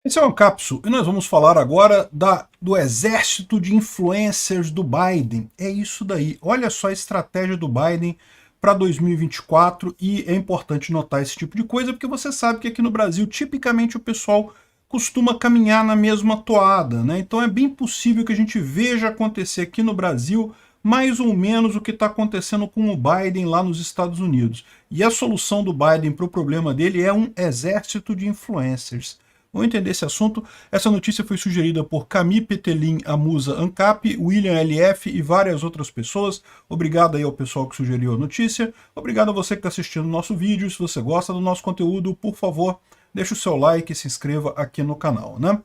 Esse é o Ancapsu e nós vamos falar agora do exército de influencers do Biden. É isso daí. Olha só a estratégia do Biden para 2024 e é importante notar esse tipo de coisa porque você sabe que aqui no Brasil tipicamente o pessoal costuma caminhar na mesma toada, né? Então é bem possível que a gente veja acontecer aqui no Brasil mais ou menos o que está acontecendo com o Biden lá nos Estados Unidos. E a solução do Biden para o problema dele é um exército de influencers. Vamos entender esse assunto. Essa notícia foi sugerida por Camille Petelin, a musa ANCAP, William LF e várias outras pessoas. Obrigado aí ao pessoal que sugeriu a notícia. Obrigado a você que está assistindo o nosso vídeo. Se você gosta do nosso conteúdo, por favor, deixe o seu like e se inscreva aqui no canal, né?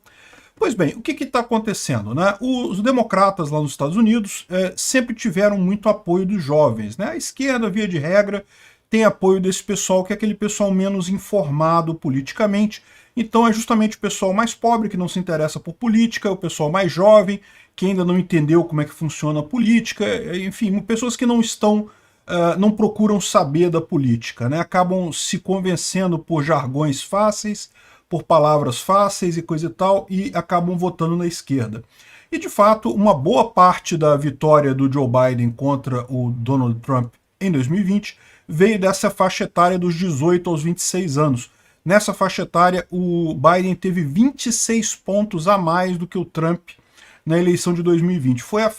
Pois bem, o que está acontecendo, né? Os democratas lá nos Estados Unidos sempre tiveram muito apoio dos jovens, né? A esquerda, via de regra, tem apoio desse pessoal, que é aquele pessoal menos informado politicamente. Então é justamente o pessoal mais pobre que não se interessa por política, o pessoal mais jovem que ainda não entendeu como é que funciona a política, enfim, pessoas que não estão, não procuram saber da política, né? Acabam se convencendo por jargões fáceis, por palavras fáceis e coisa e tal, e acabam votando na esquerda. E de fato, uma boa parte da vitória do Joe Biden contra o Donald Trump em 2020 veio dessa faixa etária dos 18 aos 26 anos. Nessa faixa etária, o Biden teve 26 pontos a mais do que o Trump na eleição de 2020. Foi a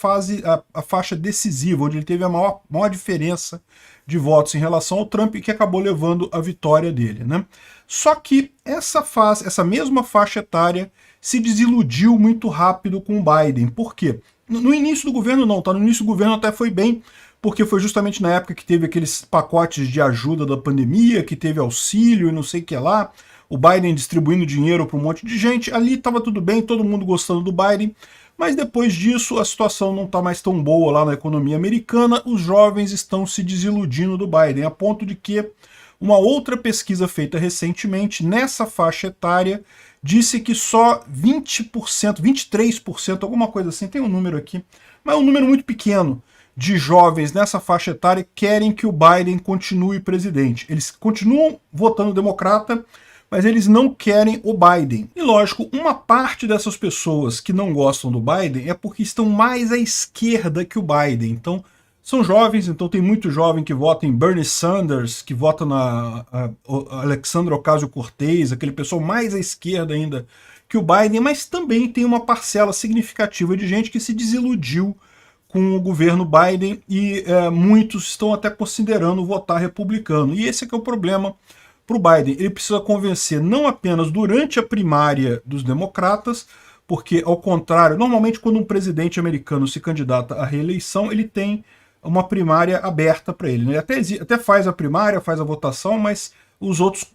faixa decisiva, onde ele teve a maior diferença de votos em relação ao Trump, que acabou levando a vitória dele, né? Só que essa mesma faixa etária se desiludiu muito rápido com o Biden. Por quê? No início do governo não, tá? No início do governo até foi bem, porque foi justamente na época que teve aqueles pacotes de ajuda da pandemia, que teve auxílio e não sei o que lá, o Biden distribuindo dinheiro para um monte de gente, ali estava tudo bem, todo mundo gostando do Biden, mas depois disso a situação não está mais tão boa lá na economia americana, os jovens estão se desiludindo do Biden, a ponto de que uma outra pesquisa feita recentemente, nessa faixa etária, disse que só 20%, 23%, alguma coisa assim, tem um número aqui, mas é um número muito pequeno, de jovens nessa faixa etária querem que o Biden continue presidente. Eles continuam votando democrata, mas eles não querem o Biden. E lógico, uma parte dessas pessoas que não gostam do Biden é porque estão mais à esquerda que o Biden. Então, são jovens, então tem muito jovem que vota em Bernie Sanders, que vota na Alexandra Ocasio-Cortez, aquele pessoal mais à esquerda ainda que o Biden, mas também tem uma parcela significativa de gente que se desiludiu com o governo Biden e muitos estão até considerando votar republicano. E esse é que é o problema para o Biden. Ele precisa convencer não apenas durante a primária dos democratas, porque, ao contrário, normalmente quando um presidente americano se candidata à reeleição, ele tem uma primária aberta para ele, né? Até faz a primária, faz a votação, mas os outros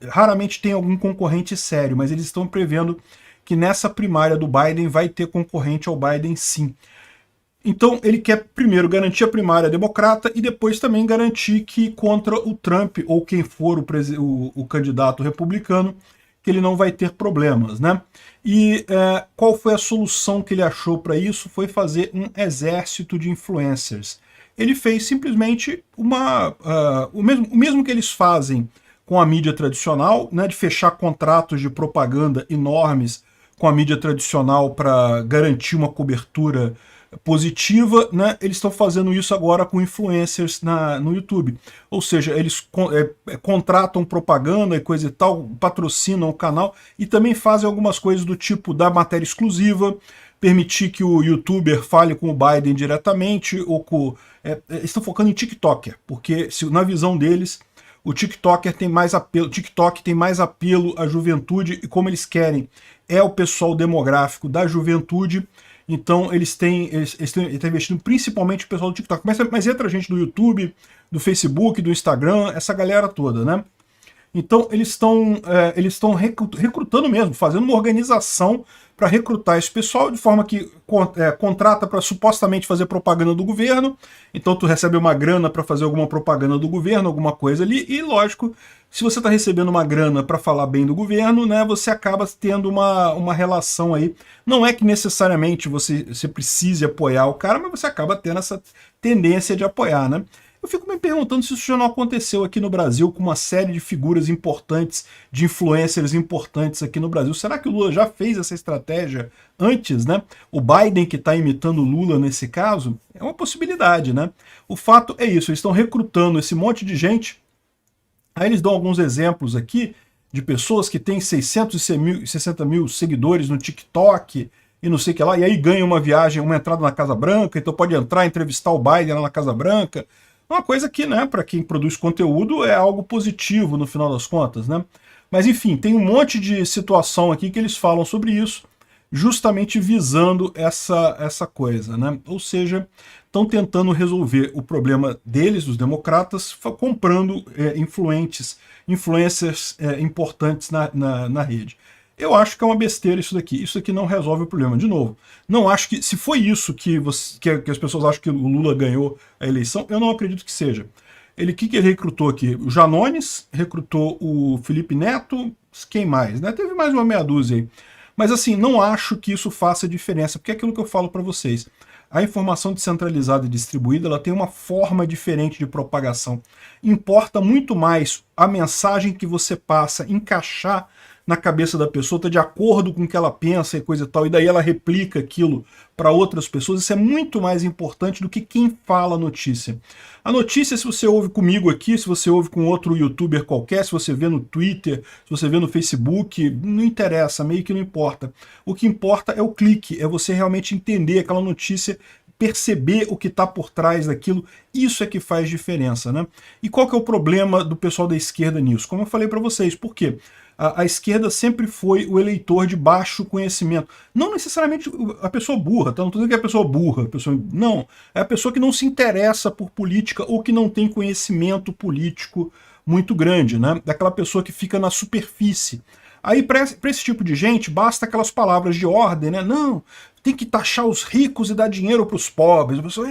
raramente tem algum concorrente sério, mas eles estão prevendo que nessa primária do Biden vai ter concorrente ao Biden sim. Então ele quer primeiro garantir a primária democrata e depois também garantir que contra o Trump ou quem for o candidato republicano, que ele não vai ter problemas, né? E qual foi a solução que ele achou para isso? Foi fazer um exército de influencers. Ele fez simplesmente o mesmo que eles fazem com a mídia tradicional, né, de fechar contratos de propaganda enormes com a mídia tradicional para garantir uma cobertura positiva, né? Eles estão fazendo isso agora com influencers no YouTube. Ou seja, eles contratam propaganda e coisa e tal, patrocinam o canal e também fazem algumas coisas do tipo da matéria exclusiva, permitir que o youtuber fale com o Biden diretamente, ou estão focando em TikToker, porque na visão deles o TikTok tem mais apelo à juventude e como eles querem é o pessoal demográfico da juventude. Então eles estão investindo principalmente o pessoal do TikTok. Mas entra gente do YouTube, do Facebook, do Instagram, essa galera toda, né? Então eles estão recrutando mesmo, fazendo uma organização para recrutar esse pessoal, de forma que contrata para supostamente fazer propaganda do governo. Então tu recebe uma grana para fazer alguma propaganda do governo, alguma coisa ali, e lógico, se você está recebendo uma grana para falar bem do governo, né, você acaba tendo uma relação aí. Não é que necessariamente você precise apoiar o cara, mas você acaba tendo essa tendência de apoiar, né? Eu fico me perguntando se isso já não aconteceu aqui no Brasil com uma série de figuras importantes, de influencers importantes aqui no Brasil. Será que o Lula já fez essa estratégia antes, né? O Biden que está imitando o Lula nesse caso é uma possibilidade, né? O fato é isso, eles estão recrutando esse monte de gente. Aí eles dão alguns exemplos aqui de pessoas que têm 660 mil seguidores no TikTok e não sei o que lá, e aí ganha uma viagem, uma entrada na Casa Branca, então pode entrar e entrevistar o Biden lá na Casa Branca. Uma coisa que, né, para quem produz conteúdo é algo positivo no final das contas, né? Mas enfim, tem um monte de situação aqui que eles falam sobre isso, justamente visando essa coisa, né? Ou seja, estão tentando resolver o problema deles, dos democratas, comprando influencers importantes na rede. Eu acho que é uma besteira isso daqui. Isso aqui não resolve o problema. De novo, não acho que... Se foi isso que as pessoas acham que o Lula ganhou a eleição, eu não acredito que seja. O que ele recrutou aqui? O Janones, recrutou o Felipe Neto, quem mais, né? Teve mais uma meia dúzia aí. Mas assim, não acho que isso faça diferença, porque é aquilo que eu falo para vocês. A informação descentralizada e distribuída, ela tem uma forma diferente de propagação. Importa muito mais a mensagem que você passa, encaixar na cabeça da pessoa, tá de acordo com o que ela pensa e coisa e tal, e daí ela replica aquilo para outras pessoas. Isso é muito mais importante do que quem fala a notícia. A notícia, se você ouve comigo aqui, se você ouve com outro youtuber qualquer, se você vê no Twitter, se você vê no Facebook, não interessa, meio que não importa. O que importa é o clique, é você realmente entender aquela notícia, perceber o que está por trás daquilo, isso é que faz diferença, né? E qual que é o problema do pessoal da esquerda nisso? Como eu falei para vocês, por quê? A esquerda sempre foi o eleitor de baixo conhecimento. Não necessariamente a pessoa burra, tá? Não estou dizendo que é a pessoa burra. Não, é a pessoa que não se interessa por política ou que não tem conhecimento político muito grande, né? Daquela pessoa que fica na superfície. Aí, para esse tipo de gente, basta aquelas palavras de ordem, né? Não, tem que taxar os ricos e dar dinheiro para os pobres. A pessoa,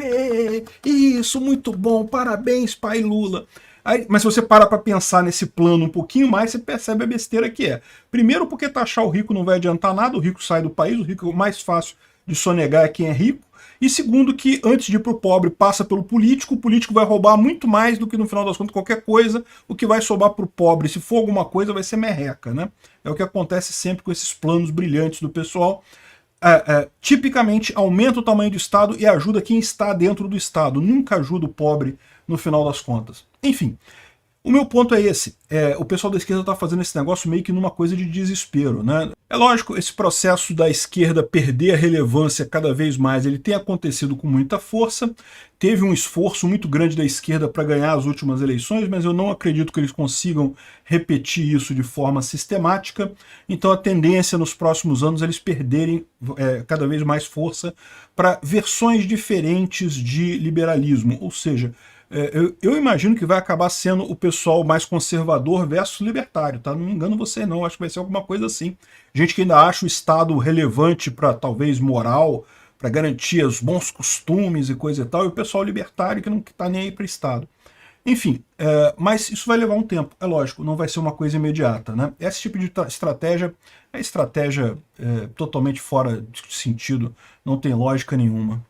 isso, muito bom, parabéns, pai Lula. Aí, mas se você para pensar nesse plano um pouquinho mais, você percebe a besteira que é. Primeiro porque taxar o rico não vai adiantar nada, o rico sai do país, o rico é o mais fácil de sonegar é quem é rico. E segundo que antes de ir para o pobre passa pelo político, o político vai roubar muito mais do que no final das contas qualquer coisa, o que vai sobrar para o pobre, se for alguma coisa, vai ser merreca, né? É o que acontece sempre com esses planos brilhantes do pessoal. Tipicamente aumenta o tamanho do Estado e ajuda quem está dentro do Estado, nunca ajuda o pobre no final das contas. Enfim, o meu ponto é esse. O pessoal da esquerda está fazendo esse negócio meio que numa coisa de desespero, né? É lógico, esse processo da esquerda perder a relevância cada vez mais, ele tem acontecido com muita força. Teve um esforço muito grande da esquerda para ganhar as últimas eleições, mas eu não acredito que eles consigam repetir isso de forma sistemática. Então a tendência nos próximos anos é eles perderem cada vez mais força para versões diferentes de liberalismo, ou seja, eu imagino que vai acabar sendo o pessoal mais conservador versus libertário, tá? Não me engano você não, acho que vai ser alguma coisa assim. Gente que ainda acha o Estado relevante para talvez moral, para garantir os bons costumes e coisa e tal, e o pessoal libertário que não está nem aí para o Estado. Enfim, mas isso vai levar um tempo, é lógico, não vai ser uma coisa imediata, né? Esse tipo de estratégia é estratégia totalmente fora de sentido, não tem lógica nenhuma.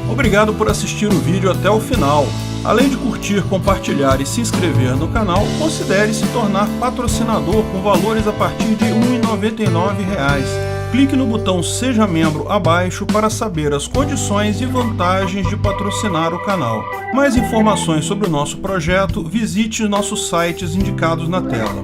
Obrigado por assistir o vídeo até o final. Além de curtir, compartilhar e se inscrever no canal, considere se tornar patrocinador com valores a partir de R$ 1,99. Clique no botão Seja Membro abaixo para saber as condições e vantagens de patrocinar o canal. Mais informações sobre o nosso projeto, visite nossos sites indicados na tela.